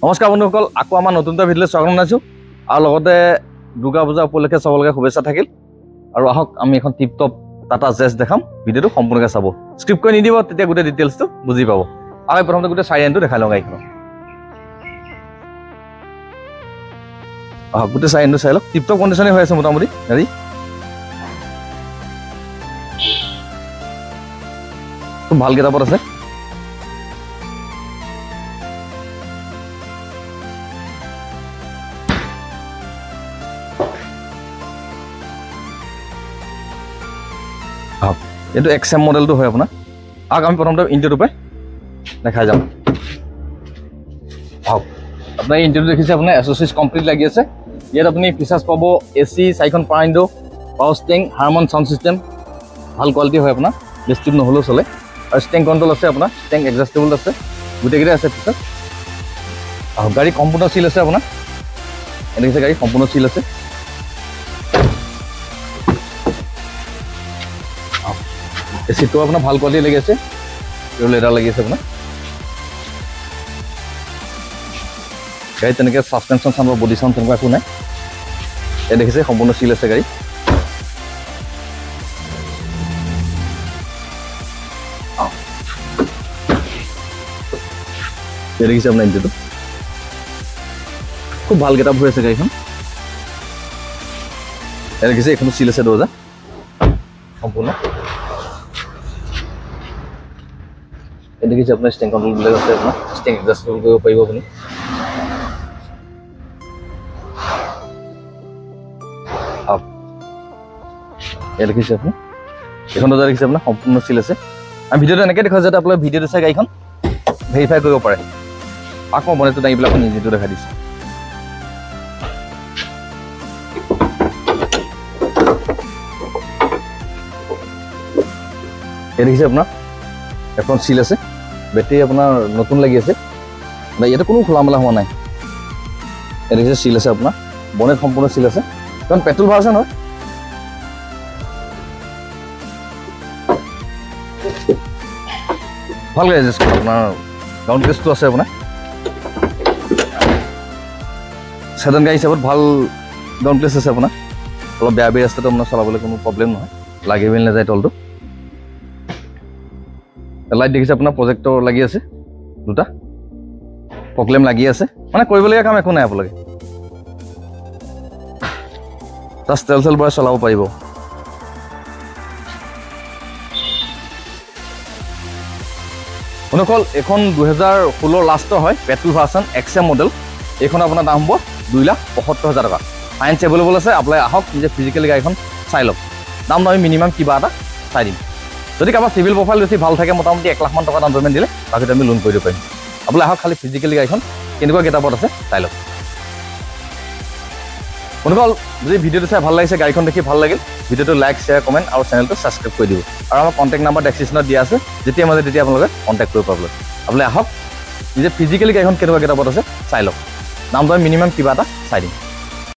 নমস্কাৰ বন্ধুসকল, আকৌ আমাৰ নতুন এটা ভিডিঅ'লৈ স্বাগতম জনাইছোঁ আৰু লগতে দুৰ্গা পূজা উপলক্ষে সকলোকে শুভেচ্ছা থাকিল। আৰু আহক আমি এখন টিপ টপ টাটা জেছ দেখাম। ভিডিঅ'টো সম্পূৰ্ণকৈ চাব, স্ক্ৰিপ্ট কৰি নিদিব, তেতিয়া গোটেই ডিটেইলছটো বুজি পাব। আমি প্ৰথমতে গোটেই চাইৰেনটো দেখাই লওঁ গাড়ীখনৰ। আহক গোটেই চাইৰেনটো চাই লওক। টিপ টপ কণ্ডিশ্যনে হৈ আছে মোটামুটি গাড়ী। খুব ভাল গেটআপত আছে। এইটো XM মডেলটো হয় আপোনাৰ। আগ আমি প্ৰথমতে ইণ্টেৰিয়ৰটো পাই দেখাই যাম। আহক আপোনাৰ ইণ্টেৰিয়ৰটো দেখিছে, আপোনাৰ এছ'চিয়েট কমপ্লিট লাগি আছে। ইয়াত আপুনি ফিচাৰ্ছ পাব AC, 4খন power window, power steering, Harman sound system, ভাল কোৱালিটি হয় আপোনাৰ, ডিষ্ট্ৰিব নহ'লেও চলে। আৰু ষ্টেৰিং কণ্ট্ৰল আছে আপোনাৰ, ষ্টেৰিং এডজাষ্টেবল আছে, গোটেইকেইটাই আছে ফিচাৰ। আহক গাড়ী সম্পূৰ্ণ চিল আছে আপোনাৰ। এনে দেখিছে গাড়ী সম্পূৰ্ণ চিল আছে। চিটটো আপোনাৰ ভাল কোৱালিটি লাগি আছে, লেডাৰ লাগি আছে আপোনাৰ। গাড়ী তেনেকৈ ছাছপেনশ্যন চাউণ্ড বা বডি চাউণ্ড তেনেকুৱা একো নাই। এই দেখিছে সম্পূৰ্ণ চিল আছে গাড়ী। এই দেখিছে আপোনাৰ ইঞ্জিনটো খুব ভাল গেটআপ হৈ আছে গাড়ীখন। এই দেখিছে এইখনো চিল আছে দৰ্জা সম্পূৰ্ণ। এই দেখিছে আপোনাৰ ষ্টেৰিং কণ্ট্ৰলবিলাক আছে, আপোনাৰ ষ্টেৰিং এডজাষ্টেবল কৰিব পাৰিব আপুনি। এই দেখিছে আপুনি এইখন দৰ্জা দেখিছে আপোনাৰ সম্পূৰ্ণ চিল আছে। আমি ভিডিঅ'টো এনেকৈ দেখুৱাওঁ যাতে আপোনালোকে ভিডিঅ'টো চাই গাড়ীখন ভেৰিফাই কৰিব পাৰে। আকৌ বনেটটো দাঙি পেলাই আপুনি ইঞ্জিনটো দেখাই দিছে। এই দেখিছে আপোনাৰ এখন চিল আছে, বেটেৰী আপোনাৰ নতুন লাগি আছে, ইয়াতে কোনো খোলা মেলা হোৱা নাই। এই দেখিছে চিল আছে আপোনাৰ, বনেট সম্পূৰ্ণ চিল আছে, কাৰণ পেট্ৰল ভাৰ্জন হয়। ভাল গাড়ী আপোনাৰ গ্ৰাউণ্ড প্লেচটো আছে আপোনাৰ। চেডান গাড়ী হিচাপত ভাল গ্ৰাউণ্ড প্লেচ আছে আপোনাৰ। অলপ বেয়া বেয়া ৰাস্তাটো আপোনাৰ চলাবলৈ কোনো প্ৰব্লেম নহয়, লাগি মেলি নাযায় তলটো। লাইট দেখিছে আপোনাৰ প্ৰজেক্টৰ লাগি আছে, দুটা প্ৰব্লেম লাগি আছে, মানে কৰিবলগীয়া কাম একো নাই। আপোনালোকে জাষ্ট তেল চেল ভৰাই চলাব পাৰিব। অকল এইখন 2016 লাষ্টৰ হয়, পেট্ৰল ভাৰ্চন XM মডেল। এইখন আপোনাৰ দাম হ'ব 2,75,000 টকা। ফাইনেন্স এভেইলেবল আছে, আপোনালোকে আহক নিজে ফিজিকেলি গাড়ীখন চাই লওক। দামটো আমি মিনিমাম কিবা এটা চাই দিম। যদি কাৰোবাৰ চিভিল প্ৰফাইল বেছি ভাল থাকে, মোটামুটি 1 লাখ মান টকা ডাউন পে'মেণ্ট দিলে বাকীটো আমি লোন কৰি দিব পাৰিম। আপোনালোকে আহক খালি ফিজিকেলি গাড়ীখন কেনেকুৱা গেটআপত আছে চাই লওক। বন্ধুসকল, যদি ভিডিঅ'টো চাই ভাল লাগিছে, গাড়ীখন দেখি ভাল লাগিল, ভিডিঅ'টো লাইক, শ্বেয়াৰ, কমেণ্ট আৰু চেনেলটো ছাবস্ক্ৰাইব কৰি দিব। আৰু আমাৰ কণ্টেক্ট নাম্বাৰ ডেছক্ৰিপশ্যনত দিয়া আছে, যেতিয়া মাজে তেতিয়া আপোনালোকে কণ্টেক্ট কৰিব পাৰিব। আপোনালোকে আহক নিজে ফিজিকেলি গাড়ীখন কেনেকুৱা গেটআপত আছে চাই লওক। দামটো আমি মিনিমাম কিবা এটা চাই দিম।